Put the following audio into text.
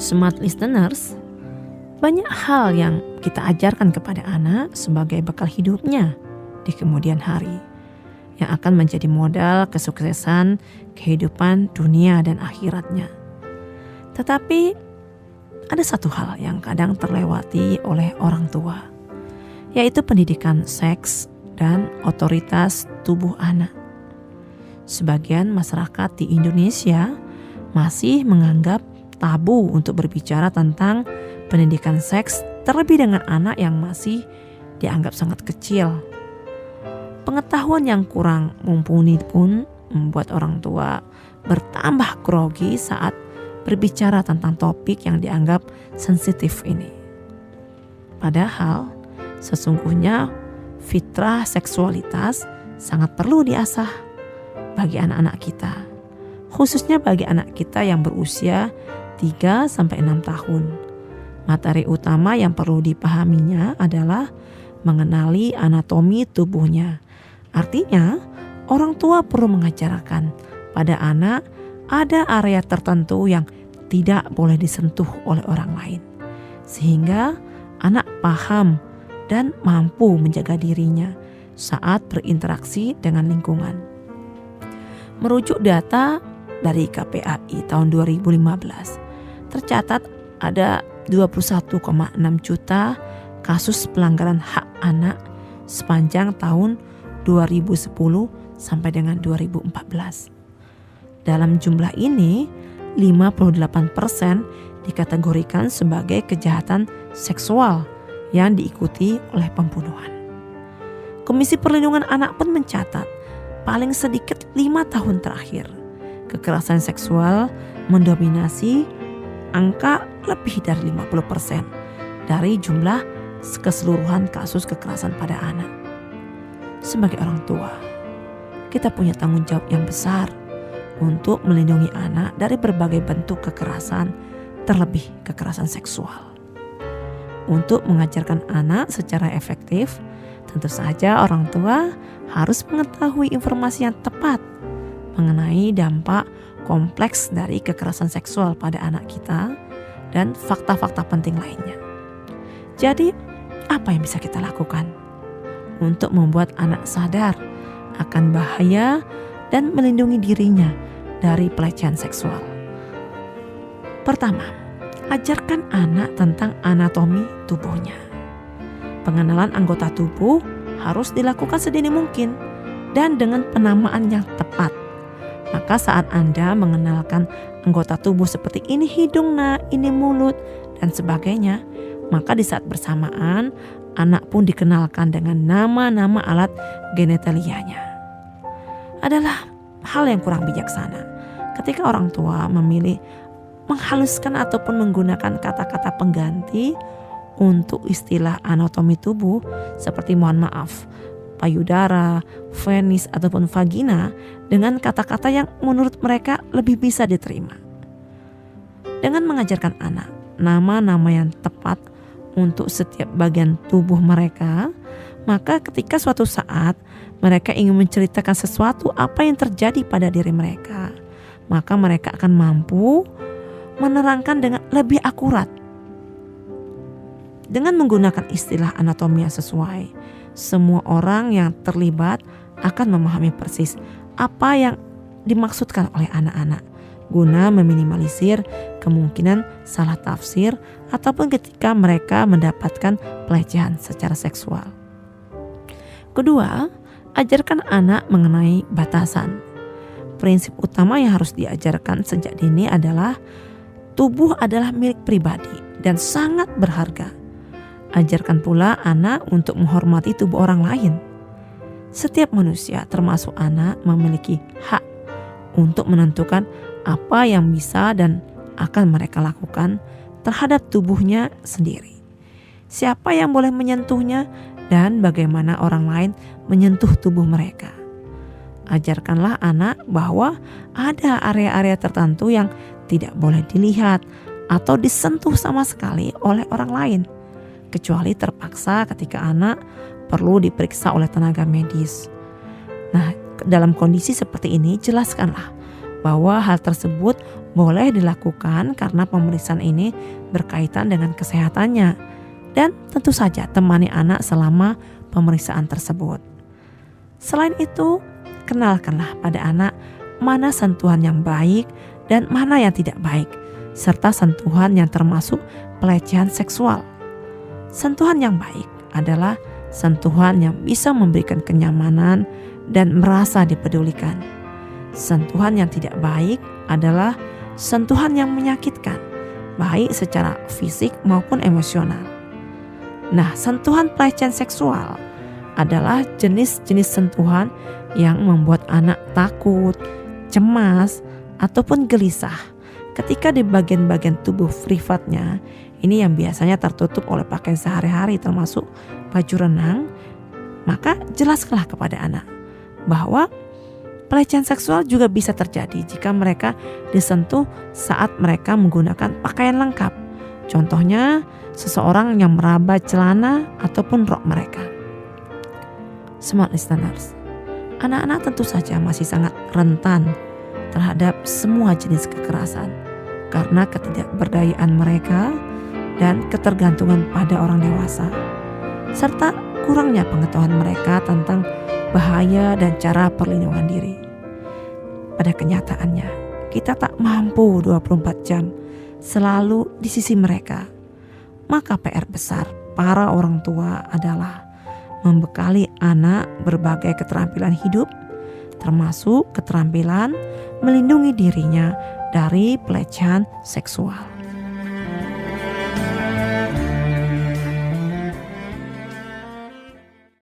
Smart listeners, banyak hal yang kita ajarkan kepada anak sebagai bekal hidupnya di kemudian hari yang akan menjadi modal kesuksesan kehidupan dunia dan akhiratnya. Tetapi ada satu hal yang kadang terlewati oleh orang tua, yaitu pendidikan seks dan otoritas tubuh anak. Sebagian masyarakat di Indonesia masih menganggap tabu untuk berbicara tentang pendidikan seks, terlebih dengan anak yang masih dianggap sangat kecil. Pengetahuan yang kurang mumpuni pun membuat orang tua bertambah grogi saat berbicara tentang topik yang dianggap sensitif ini. Padahal sesungguhnya fitrah seksualitas sangat perlu diasah bagi anak-anak kita, khususnya bagi anak kita yang berusia 3-6 tahun. Materi utama yang perlu dipahaminya adalah mengenali anatomi tubuhnya. Artinya, orang tua perlu mengajarkan pada anak ada area tertentu yang tidak boleh disentuh oleh orang lain, sehingga anak paham dan mampu menjaga dirinya saat berinteraksi dengan lingkungan. Merujuk data dari KPAI tahun 2015, tercatat ada 21,6 juta kasus pelanggaran hak anak sepanjang tahun 2010 sampai dengan 2014. Dalam jumlah ini, 58% dikategorikan sebagai kejahatan seksual yang diikuti oleh pembunuhan. Komisi Perlindungan Anak pun mencatat paling sedikit 5 tahun terakhir kekerasan seksual mendominasi angka lebih dari 50% dari jumlah keseluruhan kasus kekerasan pada anak. Sebagai orang tua, kita punya tanggung jawab yang besar untuk melindungi anak dari berbagai bentuk kekerasan, terlebih kekerasan seksual. Untuk mengajarkan anak secara efektif, tentu saja orang tua harus mengetahui informasi yang tepat mengenai dampak kompleks dari kekerasan seksual pada anak kita dan fakta-fakta penting lainnya. Jadi, apa yang bisa kita lakukan untuk membuat anak sadar akan bahaya dan melindungi dirinya dari pelecehan seksual? Pertama, ajarkan anak tentang anatomi tubuhnya. Pengenalan anggota tubuh harus dilakukan sedini mungkin dan dengan penamaan yang tepat. Maka saat Anda mengenalkan anggota tubuh seperti ini hidung, ini mulut, dan sebagainya, maka di saat bersamaan anak pun dikenalkan dengan nama-nama alat genitalianya. Adalah hal yang kurang bijaksana ketika orang tua memilih menghaluskan ataupun menggunakan kata-kata pengganti untuk istilah anatomi tubuh seperti payudara, penis ataupun vagina dengan kata-kata yang menurut mereka lebih bisa diterima. Dengan mengajarkan anak nama-nama yang tepat untuk setiap bagian tubuh mereka, maka ketika suatu saat mereka ingin menceritakan sesuatu apa yang terjadi pada diri mereka, maka mereka akan mampu menerangkan dengan lebih akurat. Dengan menggunakan istilah anatomi yang sesuai, semua orang yang terlibat akan memahami persis apa yang dimaksudkan oleh anak-anak, guna meminimalisir kemungkinan salah tafsir ataupun ketika mereka mendapatkan pelecehan secara seksual. Kedua, ajarkan anak mengenai batasan. Prinsip utama yang harus diajarkan sejak dini adalah tubuh adalah milik pribadi dan sangat berharga. Ajarkan pula anak untuk menghormati tubuh orang lain. Setiap manusia termasuk anak memiliki hak untuk menentukan apa yang bisa dan akan mereka lakukan terhadap tubuhnya sendiri. Siapa yang boleh menyentuhnya dan bagaimana orang lain menyentuh tubuh mereka. Ajarkanlah anak bahwa ada area-area tertentu yang tidak boleh dilihat atau disentuh sama sekali oleh orang lain, kecuali terpaksa ketika anak perlu diperiksa oleh tenaga medis. Nah, dalam kondisi seperti ini jelaskanlah bahwa hal tersebut boleh dilakukan karena pemeriksaan ini berkaitan dengan kesehatannya, dan tentu saja temani anak selama pemeriksaan tersebut. Selain itu, kenalkanlah pada anak mana sentuhan yang baik dan mana yang tidak baik, serta sentuhan yang termasuk pelecehan seksual. Sentuhan yang baik adalah sentuhan yang bisa memberikan kenyamanan dan merasa dipedulikan. Sentuhan yang tidak baik adalah sentuhan yang menyakitkan, baik secara fisik maupun emosional. Nah, sentuhan pelecehan seksual adalah jenis-jenis sentuhan yang membuat anak takut, cemas, ataupun gelisah ketika di bagian-bagian tubuh privatnya ini yang biasanya tertutup oleh pakaian sehari-hari termasuk baju renang. Maka jelaskanlah kepada anak bahwa pelecehan seksual juga bisa terjadi jika mereka disentuh saat mereka menggunakan pakaian lengkap. Contohnya seseorang yang meraba celana ataupun rok mereka. Smart listeners, anak-anak tentu saja masih sangat rentan terhadap semua jenis kekerasan karena ketidakberdayaan mereka dan ketergantungan pada orang dewasa, serta kurangnya pengetahuan mereka tentang bahaya dan cara perlindungan diri. Pada kenyataannya, kita tak mampu 24 jam selalu di sisi mereka. Maka PR besar para orang tua adalah membekali anak berbagai keterampilan hidup, termasuk keterampilan melindungi dirinya dari pelecehan seksual.